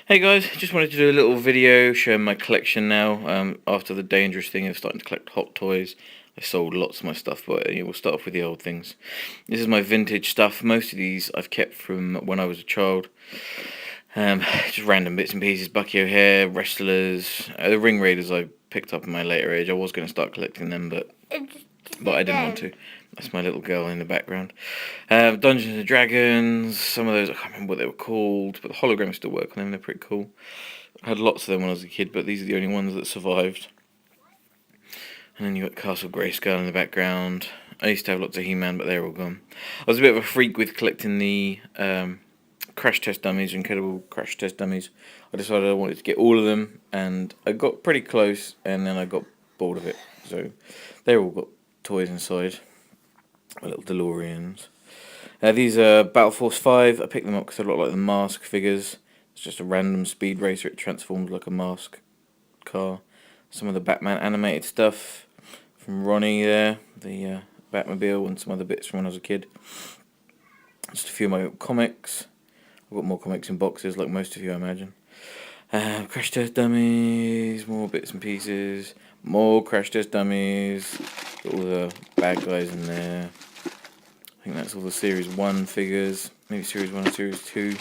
Hey guys, just wanted to do a little video showing my collection now. After the dangerous thing of starting to collect hot toys, I sold lots of my stuff, but we'll start off with the old things. This is my vintage stuff. Most of these I've kept from when I was a child. Just random bits and pieces, Bucky O'Hare, wrestlers, the Ring Raiders I picked up in my later age. I was going to start collecting them, but I didn't want to. That's my little girl in the background. Dungeons and Dragons, some of those, I can't remember what they were called, but the holograms still work on them, they're pretty cool. I had lots of them when I was a kid, but these are the only ones that survived. And then you got Castle Grayskull in the background. I used to have lots of He-Man, but they're all gone. I was a bit of a freak with collecting the Crash Test Dummies, Incredible Crash Test Dummies. I decided I wanted to get all of them, and I got pretty close, and then I got bored of it. So they're all got toys inside. My little DeLoreans. These are Battle Force 5. I picked them up because they look like the Mask figures. It's just a random speed racer. It transforms like a Mask car. Some of the Batman animated stuff from Ronnie there. The Batmobile and some other bits from when I was a kid. Just a few of my comics. I've got more comics in boxes like most of you, I imagine. Crash Test Dummies. More bits and pieces. More Crash Test Dummies. Got all the bad guys in there. I think that's all the Series 1 figures. Maybe Series 1 and Series 2.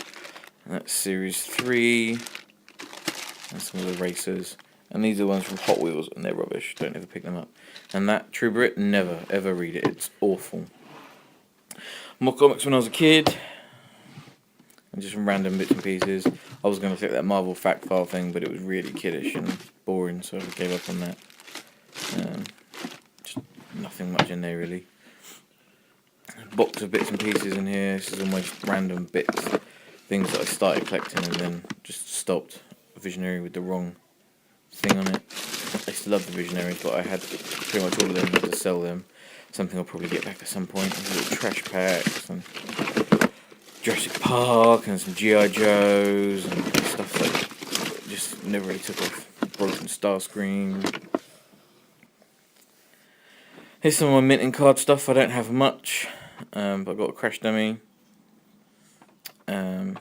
And that's Series 3. And some of the racers. And these are the ones from Hot Wheels, and they're rubbish. Don't ever pick them up. And that True Brit, never, ever read it. It's awful. More comics when I was a kid. And just some random bits and pieces. I was going to take that Marvel Fact File thing, but it was really kiddish and boring, so I gave up on that. Just nothing much in there, really. Box of bits and pieces in here. This is all my random bits, things that I started collecting and then just stopped. Visionary with the wrong thing on it. I used to love the Visionaries, but I had pretty much all of them. I had to sell them. Something I'll probably get back at some point. Little trash packs and Jurassic Park and some G.I. Joes and stuff that just never really took off. Broken Starscream. Here's some of my mint and card stuff. I don't have much. But I've got a Crash Dummy. I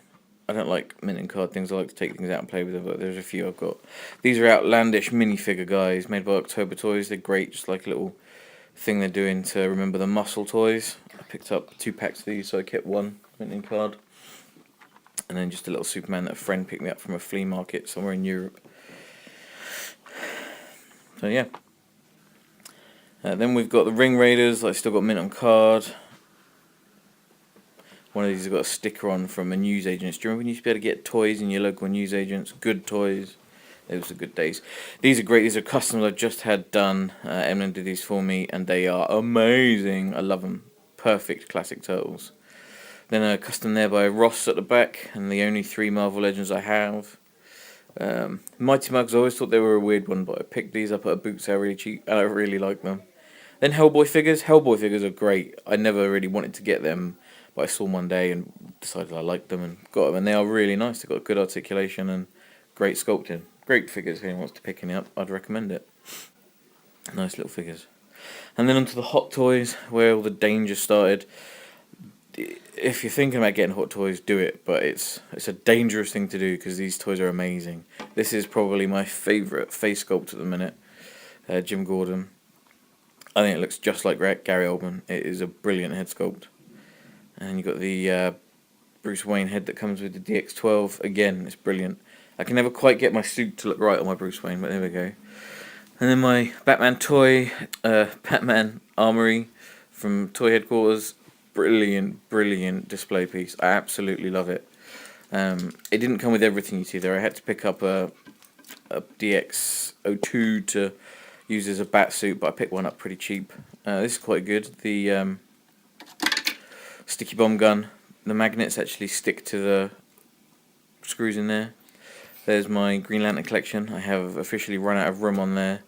don't like minting card things. I like to take things out and play with them, but there's a few I've got. These are outlandish minifigure guys made by October Toys. They're great, just like a little thing they're doing to remember the muscle toys. I picked up 2 packs of these, so I kept one minting card. And then just a little Superman that a friend picked me up from a flea market somewhere in Europe. So yeah. Then we've got the Ring Raiders. I still got mint on card. One of these has got a sticker on from a newsagent. Do you remember when you used to be able to get toys in your local newsagents? Good toys. Those were good days. These are great. These are customs I've just had done. Emily did these for me, and they are amazing. I love them. Perfect classic turtles. Then a custom there by Ross at the back, and the only 3 Marvel Legends I have. Mighty Mugs, I always thought they were a weird one, but I picked these up at a boot sale really cheap, and I really like them. Then Hellboy figures. Hellboy figures are great. I never really wanted to get them, but I saw them one day and decided I liked them and got them. And they are really nice. They've got good articulation and great sculpting. Great figures. If anyone wants to pick any up, I'd recommend it. Nice little figures. And then onto the Hot Toys, where all the danger started. If you're thinking about getting Hot Toys, do it. But it's a dangerous thing to do because these toys are amazing. This is probably my favourite face sculpt at the minute. Jim Gordon. I think it looks just like Gary Oldman. It is a brilliant head sculpt. And you've got the Bruce Wayne head that comes with the DX12. Again, it's brilliant. I can never quite get my suit to look right on my Bruce Wayne, but there we go. And then my Batman toy, Batman Armory from Toy Headquarters. Brilliant, brilliant display piece. I absolutely love it. It didn't come with everything you see there. I had to pick up a DX02 to use as a bat suit, but I picked one up pretty cheap. This is quite good. The sticky bomb gun. The magnets actually stick to the screws in there. There's my Green Lantern collection. I have officially run out of room on there,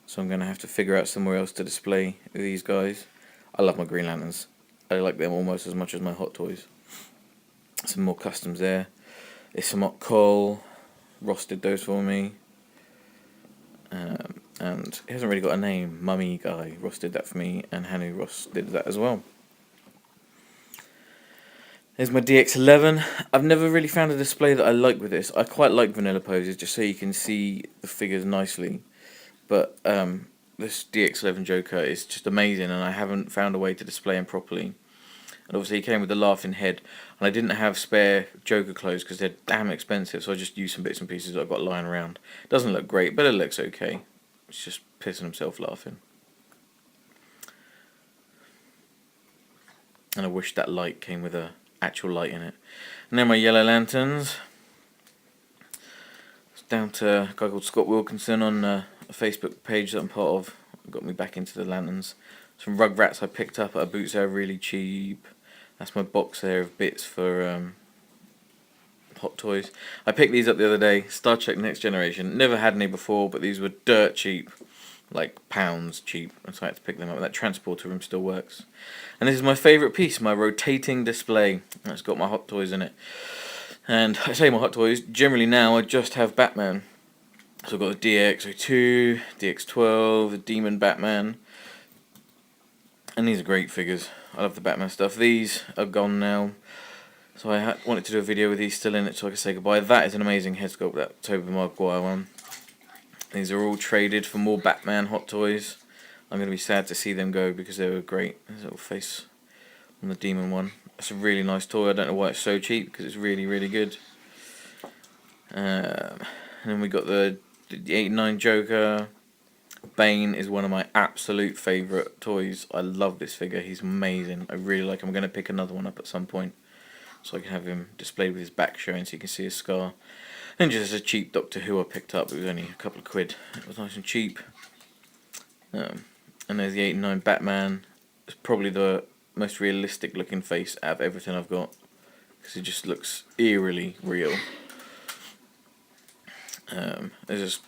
so I'm going to have to figure out somewhere else to display these guys. I love my Green Lanterns. I like them almost as much as my Hot Toys. Some more customs there. It's some hot coal. Ross did those for me. And he hasn't really got a name. Mummy Guy. Ross did that for me, and Hanu Ross did that as well. There's my DX11. I've never really found a display that I like with this. I quite like vanilla poses just so you can see the figures nicely. But this DX11 Joker is just amazing, and I haven't found a way to display him properly. And obviously he came with the laughing head, and I didn't have spare Joker clothes because they're damn expensive, so I just used some bits and pieces that I've got lying around. Doesn't look great, but it looks okay. It's just pissing himself laughing. And I wish that light came with a actual light in it. And then my yellow lanterns. It's down to a guy called Scott Wilkinson on a Facebook page that I'm part of. Got me back into the lanterns. Some Rugrats I picked up at a boot sale really cheap. That's my box there of bits for Hot Toys. I picked these up the other day. Star Trek Next Generation. Never had any before, but these were dirt cheap. Like pounds cheap. So I had to pick them up. That transporter room still works. And this is my favourite piece, my rotating display. It's got my Hot Toys in it. And I say my Hot Toys, generally now I just have Batman. So I've got the DX02, DX12, the Demon Batman. And these are great figures. I love the Batman stuff. These are gone now. So I wanted to do a video with these still in it so I could say goodbye. That is an amazing head sculpt, that Tobey Maguire one. These are all traded for more Batman Hot Toys. I'm going to be sad to see them go because they were great. There's a little face on the Demon one. It's a really nice toy. I don't know why it's so cheap because it's really, really good. And then we got the 89 Joker. Bane is one of my absolute favourite toys. I love this figure. He's amazing. I really like him. I'm going to pick another one up at some point so I can have him displayed with his back showing so you can see his scar. And just as a cheap Doctor Who I picked up. It was only a couple of quid. It was nice and cheap. And there's the 89 Batman. It's probably the most realistic looking face out of everything I've got because it just looks eerily real. There's just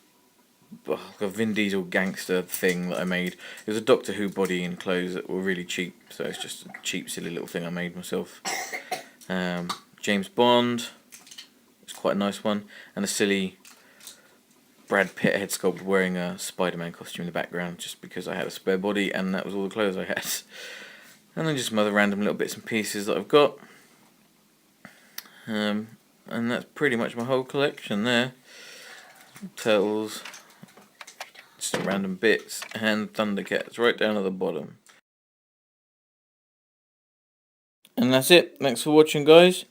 a Vin Diesel gangster thing that I made. It was a Doctor Who body and clothes that were really cheap, so it's just a cheap silly little thing I made myself. James Bond, it's quite a nice one, and a silly Brad Pitt head sculpt wearing a Spider-Man costume in the background just because I had a spare body and that was all the clothes I had. And then just some other random little bits and pieces that I've got. And that's pretty much my whole collection there. Turtles, just some random bits, and Thundercats right down at the bottom. And that's it. Thanks for watching, guys.